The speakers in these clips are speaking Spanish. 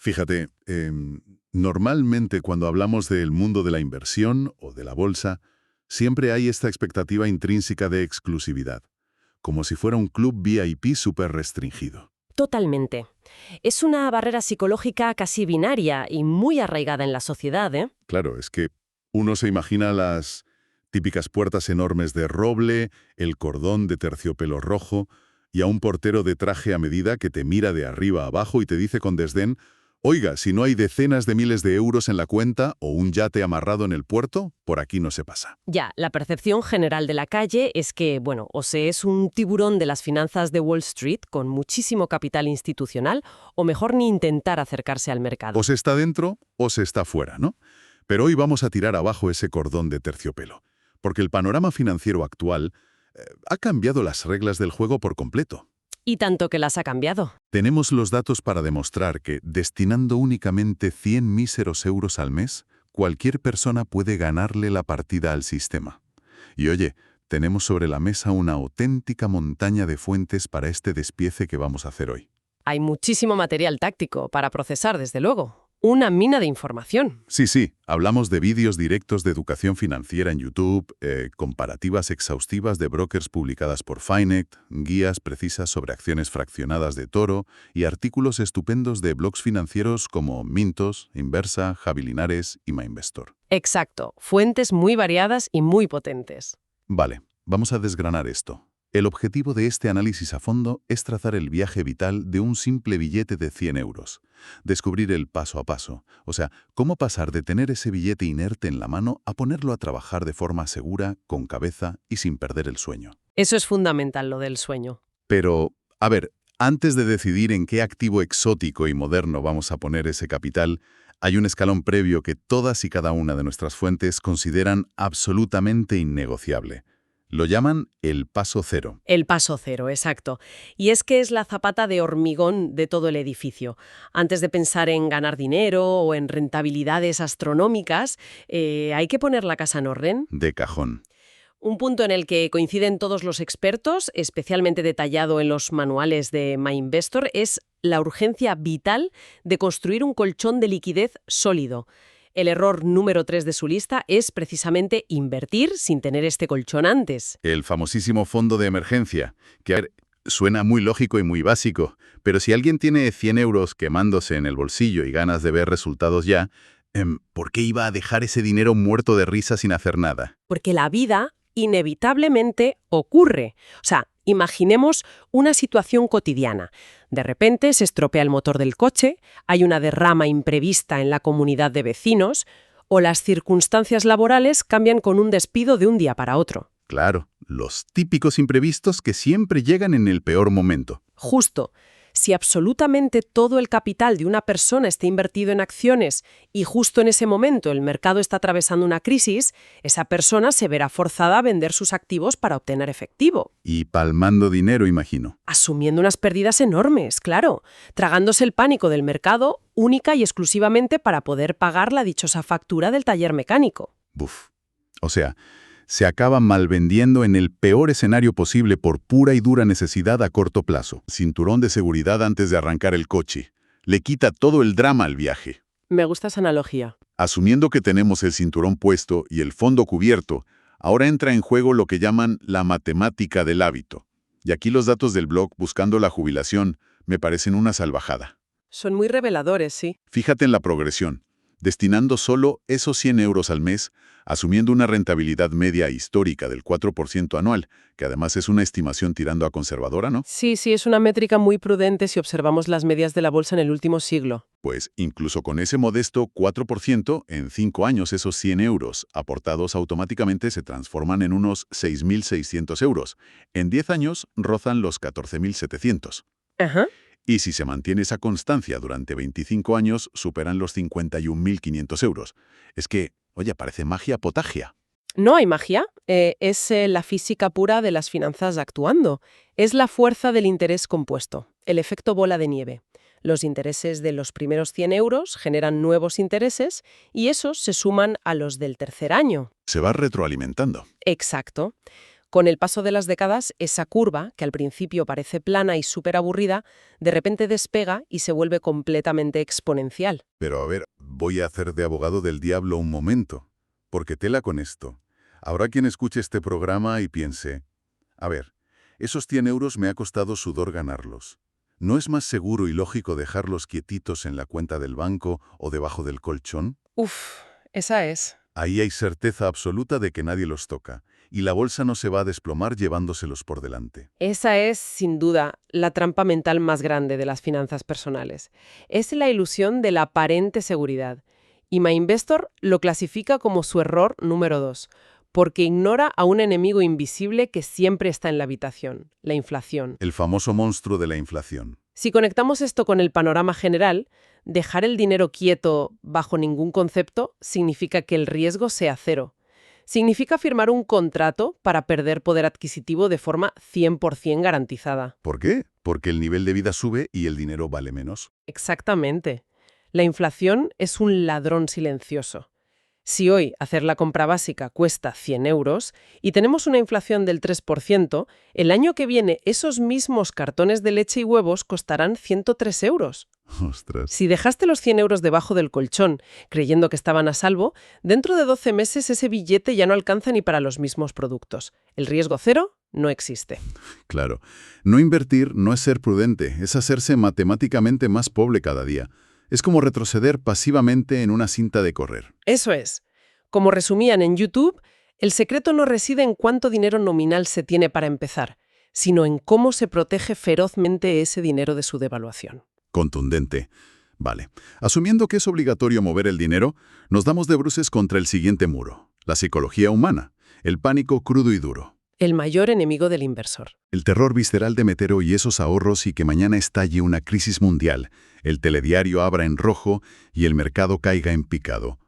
Fíjate, normalmente cuando hablamos del mundo de la inversión o de la bolsa, siempre hay esta expectativa intrínseca de exclusividad, como si fuera un club VIP súper restringido. Totalmente. Es una barrera psicológica casi binaria y muy arraigada en la sociedad, ¿eh? Claro, es que uno se imagina las típicas puertas enormes de roble, el cordón de terciopelo rojo y a un portero de traje a medida que te mira de arriba a abajo y te dice con desdén: «Oiga, si no hay decenas de miles de euros en la cuenta o un yate amarrado en el puerto, por aquí no se pasa». Ya, la percepción general de la calle es que, bueno, o se es un tiburón de las finanzas de Wall Street con muchísimo capital institucional, o mejor ni intentar acercarse al mercado. O se está dentro o se está fuera, ¿no? Pero hoy vamos a tirar abajo ese cordón de terciopelo, porque el panorama financiero actual ha cambiado las reglas del juego por completo. Y tanto que las ha cambiado. Tenemos los datos para demostrar que, destinando únicamente 100 míseros euros al mes, cualquier persona puede ganarle la partida al sistema. Y oye, tenemos sobre la mesa una auténtica montaña de fuentes para este despiece que vamos a hacer hoy. Hay muchísimo material táctico para procesar, desde luego. Una mina de información. Sí, hablamos de vídeos directos de educación financiera en YouTube, comparativas exhaustivas de brokers publicadas por Finect, guías precisas sobre acciones fraccionadas de Toro y artículos estupendos de blogs financieros como Mintos, Inversa, Javi Linares y MyInvestor. Exacto. Fuentes muy variadas y muy potentes. Vale, vamos a desgranar esto. El objetivo de este análisis a fondo es trazar el viaje vital de un simple billete de 100 euros. Descubrir el paso a paso, o sea, cómo pasar de tener ese billete inerte en la mano a ponerlo a trabajar de forma segura, con cabeza y sin perder el sueño. Eso es fundamental, lo del sueño. Pero, a ver, antes de decidir en qué activo exótico y moderno vamos a poner ese capital, hay un escalón previo que todas y cada una de nuestras fuentes consideran absolutamente innegociable. Lo llaman el paso cero. El paso cero, exacto. Y es que es la zapata de hormigón de todo el edificio. Antes de pensar en ganar dinero o en rentabilidades astronómicas, hay que poner la casa en orden. De cajón. Un punto en el que coinciden todos los expertos, especialmente detallado en los manuales de MyInvestor, es la urgencia vital de construir un colchón de liquidez sólido. El error número 3 de su lista es precisamente invertir sin tener este colchón antes. El famosísimo fondo de emergencia, que a ver, suena muy lógico y muy básico, pero si alguien tiene 100 euros quemándose en el bolsillo y ganas de ver resultados ya, ¿por qué iba a dejar ese dinero muerto de risa sin hacer nada? Porque la vida inevitablemente ocurre. O sea, imaginemos una situación cotidiana. De repente se estropea el motor del coche, hay una derrama imprevista en la comunidad de vecinos, o las circunstancias laborales cambian con un despido de un día para otro. Claro, los típicos imprevistos que siempre llegan en el peor momento. Justo. Si absolutamente todo el capital de una persona está invertido en acciones y justo en ese momento el mercado está atravesando una crisis, esa persona se verá forzada a vender sus activos para obtener efectivo. Y palmando dinero, imagino. Asumiendo unas pérdidas enormes, claro, tragándose el pánico del mercado única y exclusivamente para poder pagar la dichosa factura del taller mecánico. Buf. O sea, se acaba malvendiendo en el peor escenario posible por pura y dura necesidad a corto plazo. Cinturón de seguridad antes de arrancar el coche. Le quita todo el drama al viaje. Me gusta esa analogía. Asumiendo que tenemos el cinturón puesto y el fondo cubierto, ahora entra en juego lo que llaman la matemática del hábito. Y aquí los datos del blog Buscando la Jubilación me parecen una salvajada. Son muy reveladores, sí. Fíjate en la progresión. Destinando solo esos 100 euros al mes, asumiendo una rentabilidad media histórica del 4% anual, que además es una estimación tirando a conservadora, ¿no? Sí, es una métrica muy prudente si observamos las medias de la bolsa en el último siglo. Pues incluso con ese modesto 4%, en 5 años esos 100 euros aportados automáticamente se transforman en unos 6.600 euros. En 10 años rozan los 14.700. Ajá. Y si se mantiene esa constancia durante 25 años, superan los 51.500 euros. Es que, oye, parece magia potagia. No hay magia, es la física pura de las finanzas actuando. Es la fuerza del interés compuesto, el efecto bola de nieve. Los intereses de los primeros 100 euros generan nuevos intereses y esos se suman a los del tercer año. Se va retroalimentando. Exacto. Con el paso de las décadas, esa curva, que al principio parece plana y súper aburrida, de repente despega y se vuelve completamente exponencial. Pero a ver, voy a hacer de abogado del diablo un momento, porque tela con esto. Habrá quien escuche este programa y piense, a ver, esos 100 euros me ha costado sudor ganarlos. ¿No es más seguro y lógico dejarlos quietitos en la cuenta del banco o debajo del colchón? Uf, esa es. Ahí hay certeza absoluta de que nadie los toca, y la bolsa no se va a desplomar llevándoselos por delante. Esa es, sin duda, la trampa mental más grande de las finanzas personales. Es la ilusión de la aparente seguridad. Y MyInvestor lo clasifica como su error número 2, porque ignora a un enemigo invisible que siempre está en la habitación, la inflación. El famoso monstruo de la inflación. Si conectamos esto con el panorama general, dejar el dinero quieto bajo ningún concepto significa que el riesgo sea cero. Significa firmar un contrato para perder poder adquisitivo de forma 100% garantizada. ¿Por qué? Porque el nivel de vida sube y el dinero vale menos. Exactamente. La inflación es un ladrón silencioso. Si hoy hacer la compra básica cuesta 100 euros y tenemos una inflación del 3%, el año que viene esos mismos cartones de leche y huevos costarán 103 euros. Ostras. Si dejaste los 100 euros debajo del colchón, creyendo que estaban a salvo, dentro de 12 meses ese billete ya no alcanza ni para los mismos productos. El riesgo cero no existe. Claro. No invertir no es ser prudente, es hacerse matemáticamente más pobre cada día. Es como retroceder pasivamente en una cinta de correr. Eso es. Como resumían en YouTube, el secreto no reside en cuánto dinero nominal se tiene para empezar, sino en cómo se protege ferozmente ese dinero de su devaluación. Contundente. Vale. Asumiendo que es obligatorio mover el dinero, nos damos de bruces contra el siguiente muro. La psicología humana. El pánico crudo y duro. El mayor enemigo del inversor. El terror visceral de meter hoy esos ahorros y que mañana estalle una crisis mundial, el telediario abra en rojo y el mercado caiga en picado.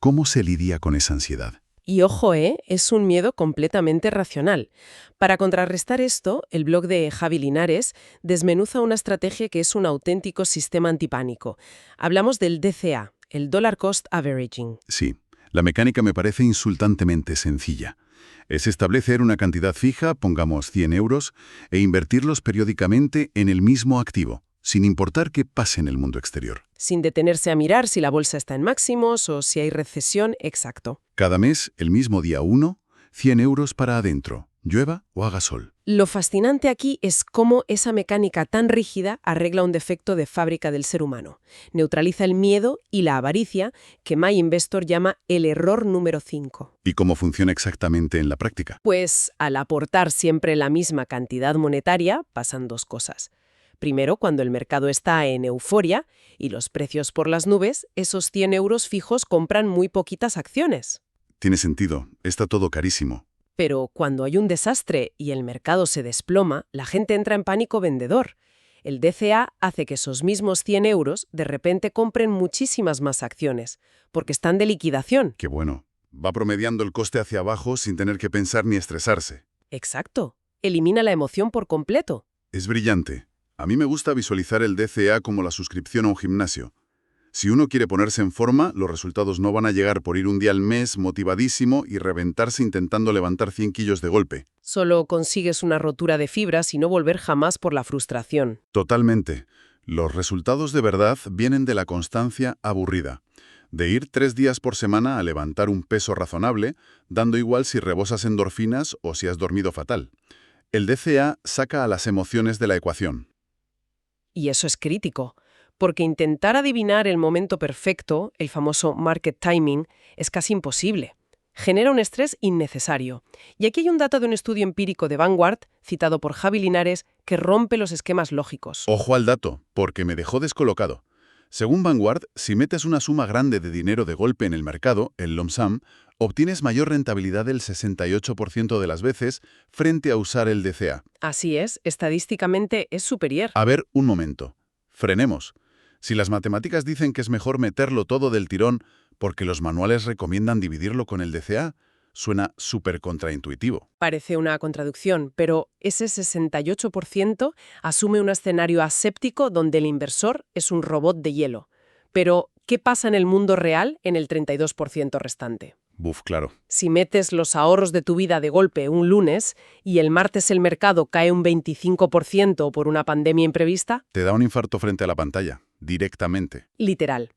¿Cómo se lidia con esa ansiedad? Y ojo, es un miedo completamente racional. Para contrarrestar esto, el blog de Javi Linares desmenuza una estrategia que es un auténtico sistema antipánico. Hablamos del DCA, el Dollar Cost Averaging. Sí, la mecánica me parece insultantemente sencilla. Es establecer una cantidad fija, pongamos 100 euros, e invertirlos periódicamente en el mismo activo, sin importar qué pase en el mundo exterior. Sin detenerse a mirar si la bolsa está en máximos o si hay recesión, exacto. Cada mes, el mismo día 1, 100 euros para adentro, llueva o haga sol. Lo fascinante aquí es cómo esa mecánica tan rígida arregla un defecto de fábrica del ser humano. Neutraliza el miedo y la avaricia que MyInvestor llama el error número 5. ¿Y cómo funciona exactamente en la práctica? Pues al aportar siempre la misma cantidad monetaria, pasan dos cosas. Primero, cuando el mercado está en euforia y los precios por las nubes, esos 100 euros fijos compran muy poquitas acciones. Tiene sentido, está todo carísimo. Pero cuando hay un desastre y el mercado se desploma, la gente entra en pánico vendedor. El DCA hace que esos mismos 100 euros de repente compren muchísimas más acciones, porque están de liquidación. Qué bueno. Va promediando el coste hacia abajo sin tener que pensar ni estresarse. Exacto. Elimina la emoción por completo. Es brillante. A mí me gusta visualizar el DCA como la suscripción a un gimnasio. Si uno quiere ponerse en forma, los resultados no van a llegar por ir un día al mes motivadísimo y reventarse intentando levantar 100 kilos de golpe. Solo consigues una rotura de fibras y no volver jamás por la frustración. Totalmente. Los resultados de verdad vienen de la constancia aburrida. De ir 3 días por semana a levantar un peso razonable, dando igual si rebosas endorfinas o si has dormido fatal. El DCA saca a las emociones de la ecuación. Y eso es crítico, porque intentar adivinar el momento perfecto, el famoso market timing, es casi imposible. Genera un estrés innecesario. Y aquí hay un dato de un estudio empírico de Vanguard, citado por Javi Linares, que rompe los esquemas lógicos. Ojo al dato, porque me dejó descolocado. Según Vanguard, si metes una suma grande de dinero de golpe en el mercado, el lump sum, obtienes mayor rentabilidad del 68% de las veces frente a usar el DCA. Así es, estadísticamente es superior. A ver, un momento. Frenemos. Si las matemáticas dicen que es mejor meterlo todo del tirón porque los manuales recomiendan dividirlo con el DCA, suena súper contraintuitivo. Parece una contradicción, pero ese 68% asume un escenario aséptico donde el inversor es un robot de hielo. Pero, ¿qué pasa en el mundo real en el 32% restante? Buf, claro. Si metes los ahorros de tu vida de golpe un lunes y el martes el mercado cae un 25% por una pandemia imprevista, Te da un infarto frente a la pantalla, directamente. literal.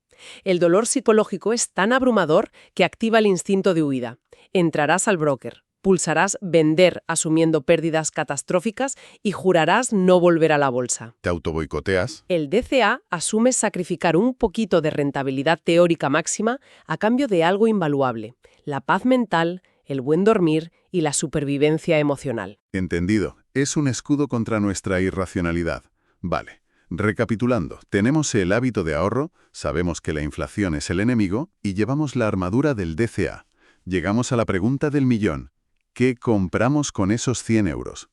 El dolor psicológico es tan abrumador que activa el instinto de huida. Entrarás al broker, pulsarás vender asumiendo pérdidas catastróficas y jurarás no volver a la bolsa. Te autoboicoteas. El DCA asume sacrificar un poquito de rentabilidad teórica máxima a cambio de algo invaluable: la paz mental, el buen dormir y la supervivencia emocional. Entendido. Es un escudo contra nuestra irracionalidad. Vale. Recapitulando, tenemos el hábito de ahorro, sabemos que la inflación es el enemigo y llevamos la armadura del DCA. Llegamos a la pregunta del millón. ¿Qué compramos con esos 100 euros?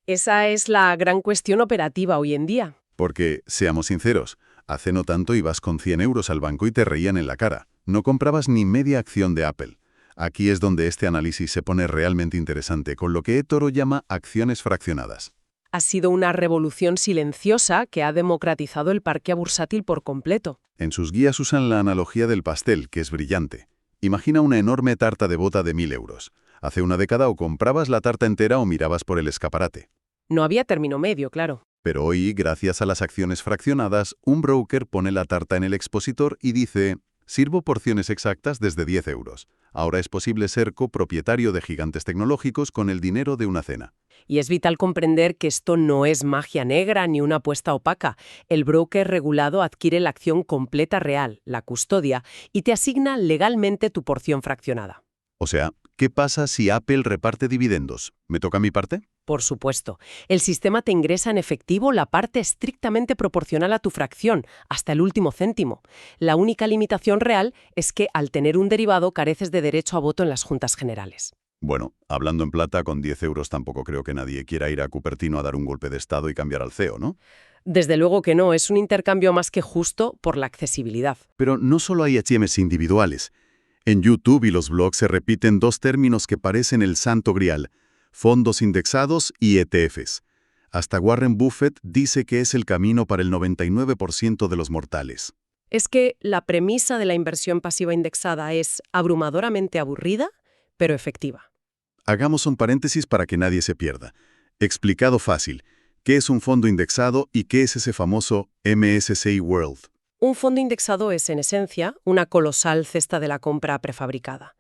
Esa es la gran cuestión operativa hoy en día. Porque, seamos sinceros, hace no tanto ibas con 100 euros al banco y te reían en la cara. No comprabas ni media acción de Apple. Aquí es donde este análisis se pone realmente interesante, con lo que eToro llama acciones fraccionadas. Ha sido una revolución silenciosa que ha democratizado el parque bursátil por completo. En sus guías usan la analogía del pastel, que es brillante. Imagina una enorme tarta de bota de 1000 euros. Hace una década o comprabas la tarta entera o mirabas por el escaparate. No había término medio, claro. Pero hoy, gracias a las acciones fraccionadas, un broker pone la tarta en el expositor y dice: sirvo porciones exactas desde 10 euros. Ahora es posible ser copropietario de gigantes tecnológicos con el dinero de una cena. Y es vital comprender que esto no es magia negra ni una apuesta opaca. El broker regulado adquiere la acción completa real, la custodia, y te asigna legalmente tu porción fraccionada. O sea, ¿qué pasa si Apple reparte dividendos? ¿Me toca mi parte? Por supuesto. El sistema te ingresa en efectivo la parte estrictamente proporcional a tu fracción, hasta el último céntimo. La única limitación real es que, al tener un derivado, careces de derecho a voto en las juntas generales. Bueno, hablando en plata, con 10 euros tampoco creo que nadie quiera ir a Cupertino a dar un golpe de estado y cambiar al CEO, ¿no? Desde luego que no, es un intercambio más que justo por la accesibilidad. Pero no solo hay HMs individuales. En YouTube y los blogs se repiten dos términos que parecen el santo grial: fondos indexados y ETFs. Hasta Warren Buffett dice que es el camino para el 99% de los mortales. Es que la premisa de la inversión pasiva indexada es abrumadoramente aburrida, pero efectiva. Hagamos un paréntesis para que nadie se pierda. Explicado fácil, ¿qué es un fondo indexado y qué es ese famoso MSCI World? Un fondo indexado es, en esencia, una colosal cesta de la compra prefabricada.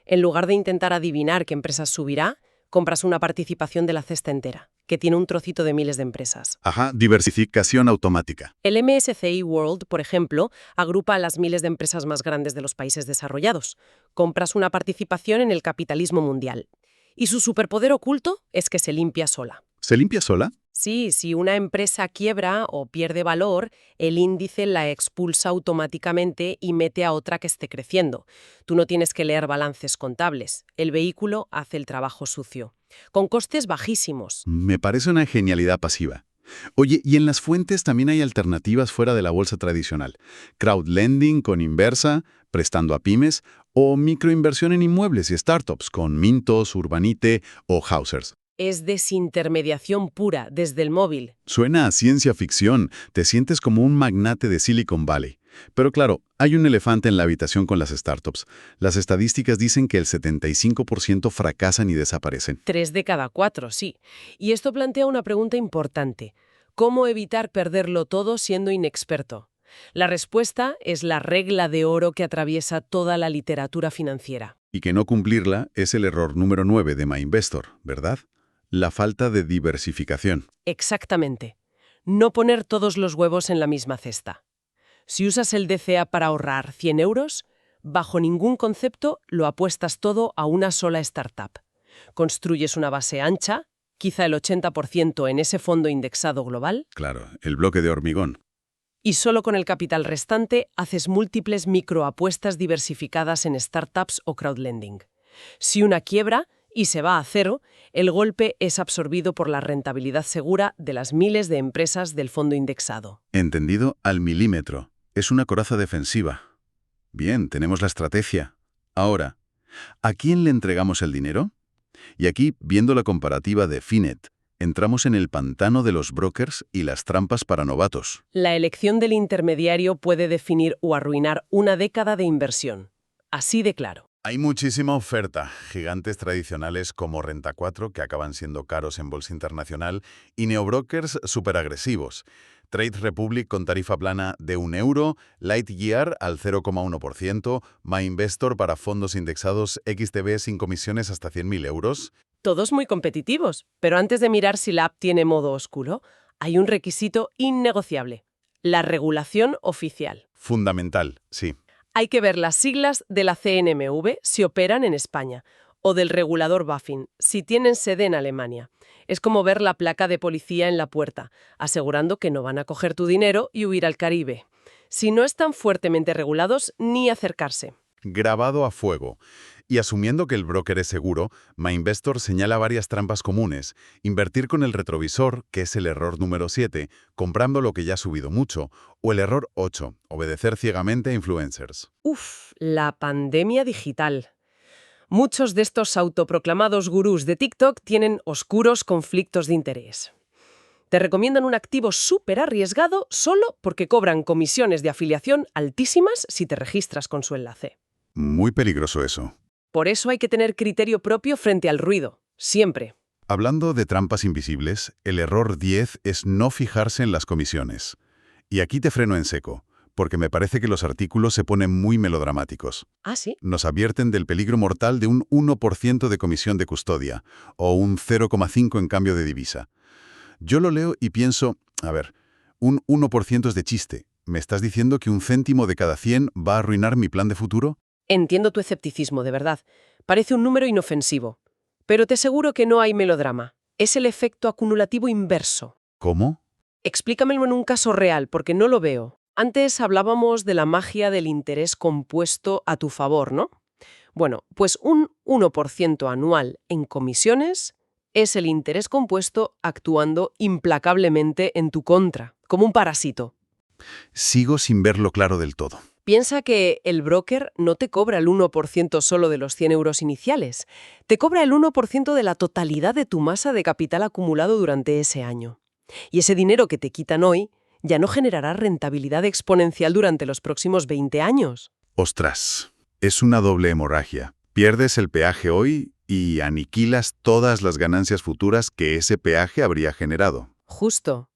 En lugar de intentar adivinar qué empresa subirá, compras una participación de la cesta entera, que tiene un trocito de miles de empresas. Ajá, diversificación automática. El MSCI World, por ejemplo, agrupa a las miles de empresas más grandes de los países desarrollados. Compras una participación en el capitalismo mundial. Y su superpoder oculto es que se limpia sola. ¿Se limpia sola? Sí, si una empresa quiebra o pierde valor, el índice la expulsa automáticamente y mete a otra que esté creciendo. Tú no tienes que leer balances contables. El vehículo hace el trabajo sucio, con costes bajísimos. Me parece una genialidad pasiva. Oye, y en las fuentes también hay alternativas fuera de la bolsa tradicional. Crowdlending con Inversa, prestando a pymes, o microinversión en inmuebles y startups con Mintos, Urbanite o Hausers. Es desintermediación pura desde el móvil. Suena a ciencia ficción, te sientes como un magnate de Silicon Valley. Pero claro, hay un elefante en la habitación con las startups. Las estadísticas dicen que el 75% fracasan y desaparecen. 3 de cada 4, sí. Y esto plantea una pregunta importante. ¿Cómo evitar perderlo todo siendo inexperto? La respuesta es la regla de oro que atraviesa toda la literatura financiera. Y que no cumplirla es el error número 9 de MyInvestor, ¿verdad? La falta de diversificación. Exactamente. No poner todos los huevos en la misma cesta. Si usas el DCA para ahorrar 100 euros, bajo ningún concepto lo apuestas todo a una sola startup. Construyes una base ancha, quizá el 80% en ese fondo indexado global. Claro, el bloque de hormigón. Y solo con el capital restante haces múltiples microapuestas diversificadas en startups o crowdlending. Si una quiebra y se va a cero, el golpe es absorbido por la rentabilidad segura de las miles de empresas del fondo indexado. Entendido al milímetro. Es una coraza defensiva. Bien, tenemos la estrategia. Ahora, ¿a quién le entregamos el dinero? Y aquí, viendo la comparativa de Finet, entramos en el pantano de los brokers y las trampas para novatos. La elección del intermediario puede definir o arruinar una década de inversión. Así de claro. Hay muchísima oferta. Gigantes tradicionales como Renta 4, que acaban siendo caros en bolsa internacional, y neobrokers superagresivos. Trade Republic con tarifa plana de 1 euro, Lightyear al 0,1%, MyInvestor para fondos indexados XTB sin comisiones hasta 100.000 euros. Todos muy competitivos, pero antes de mirar si la app tiene modo oscuro, hay un requisito innegociable: la regulación oficial. Fundamental, sí. Hay que ver las siglas de la CNMV si operan en España, o del regulador BaFin si tienen sede en Alemania. Es como ver la placa de policía en la puerta, asegurando que no van a coger tu dinero y huir al Caribe. Si no están fuertemente regulados, ni acercarse. Grabado a fuego. Y asumiendo que el broker es seguro, MyInvestor señala varias trampas comunes. Invertir con el retrovisor, que es el error número 7, comprando lo que ya ha subido mucho. O el error 8, obedecer ciegamente a influencers. La pandemia digital. Muchos de estos autoproclamados gurús de TikTok tienen oscuros conflictos de interés. Te recomiendan un activo súper arriesgado solo porque cobran comisiones de afiliación altísimas si te registras con su enlace. Muy peligroso eso. Por eso hay que tener criterio propio frente al ruido, siempre. Hablando de trampas invisibles, el error 10 es no fijarse en las comisiones. Y aquí te freno en seco, porque me parece que los artículos se ponen muy melodramáticos. ¿Ah, sí? Nos advierten del peligro mortal de un 1% de comisión de custodia, o un 0,5% en cambio de divisa. Yo lo leo y pienso, a ver, un 1% es de chiste. ¿Me estás diciendo que un céntimo de cada 100 va a arruinar mi plan de futuro? Entiendo tu escepticismo, de verdad. Parece un número inofensivo. Pero te aseguro que no hay melodrama. Es el efecto acumulativo inverso. ¿Cómo? Explícamelo en un caso real, porque no lo veo. Antes hablábamos de la magia del interés compuesto a tu favor, ¿no? Bueno, pues un 1% anual en comisiones es el interés compuesto actuando implacablemente en tu contra, como un parásito. Sigo sin verlo claro del todo. Piensa que el broker no te cobra el 1% solo de los 100 euros iniciales, te cobra el 1% de la totalidad de tu masa de capital acumulado durante ese año. Y ese dinero que te quitan hoy ya no generará rentabilidad exponencial durante los próximos 20 años. Ostras, es una doble hemorragia. Pierdes el peaje hoy y aniquilas todas las ganancias futuras que ese peaje habría generado. Justo.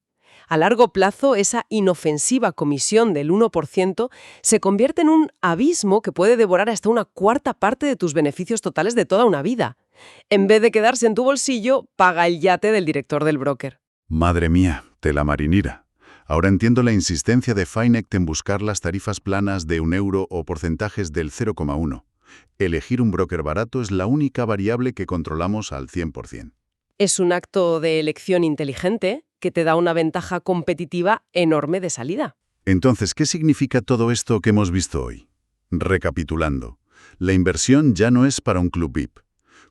A largo plazo, esa inofensiva comisión del 1% se convierte en un abismo que puede devorar hasta una cuarta parte de tus beneficios totales de toda una vida. En vez de quedarse en tu bolsillo, paga el yate del director del broker. Madre mía, tela marinera. Ahora entiendo la insistencia de Finect en buscar las tarifas planas de 1 euro o porcentajes del 0,1. Elegir un broker barato es la única variable que controlamos al 100%. Es un acto de elección inteligente que te da una ventaja competitiva enorme de salida. Entonces, ¿qué significa todo esto que hemos visto hoy? Recapitulando, la inversión ya no es para un club VIP.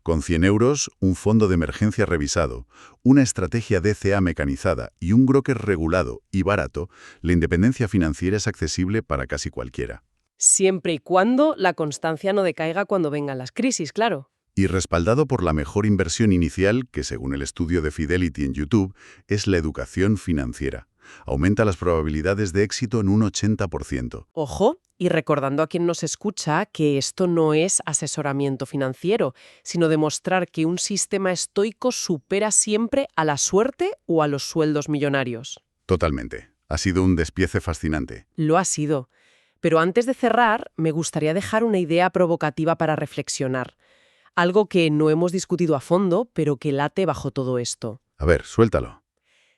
Con 100 euros, un fondo de emergencia revisado, una estrategia DCA mecanizada y un broker regulado y barato, la independencia financiera es accesible para casi cualquiera. Siempre y cuando la constancia no decaiga cuando vengan las crisis, claro. Y respaldado por la mejor inversión inicial, que según el estudio de Fidelity en YouTube, es la educación financiera. Aumenta las probabilidades de éxito en un 80%. Ojo, y recordando a quien nos escucha que esto no es asesoramiento financiero, sino demostrar que un sistema estoico supera siempre a la suerte o a los sueldos millonarios. Totalmente. Ha sido un despiece fascinante. Lo ha sido. Pero antes de cerrar, me gustaría dejar una idea provocativa para reflexionar. Algo que no hemos discutido a fondo, pero que late bajo todo esto. A ver, suéltalo.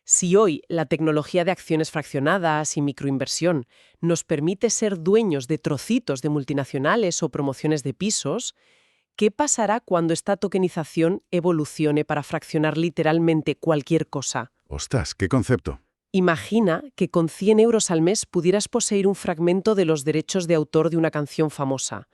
Si hoy la tecnología de acciones fraccionadas y microinversión nos permite ser dueños de trocitos de multinacionales o promociones de pisos, ¿qué pasará cuando esta tokenización evolucione para fraccionar literalmente cualquier cosa? Ostras, ¿qué concepto? Imagina que con 100 euros al mes pudieras poseer un fragmento de los derechos de autor de una canción famosa,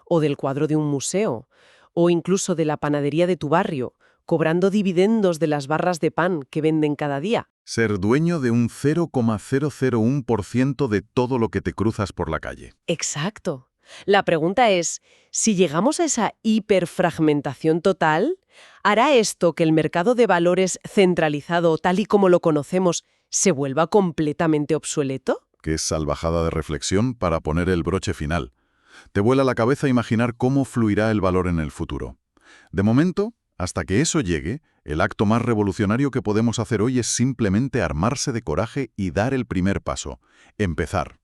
o del cuadro de un museo, o incluso de la panadería de tu barrio, cobrando dividendos de las barras de pan que venden cada día. Ser dueño de un 0,001% de todo lo que te cruzas por la calle. Exacto. La pregunta es, si llegamos a esa hiperfragmentación total, ¿hará esto que el mercado de valores centralizado, tal y como lo conocemos, se vuelva completamente obsoleto? Qué salvajada de reflexión para poner el broche final. Te vuela la cabeza imaginar cómo fluirá el valor en el futuro. De momento, hasta que eso llegue, el acto más revolucionario que podemos hacer hoy es simplemente armarse de coraje y dar el primer paso. Empezar.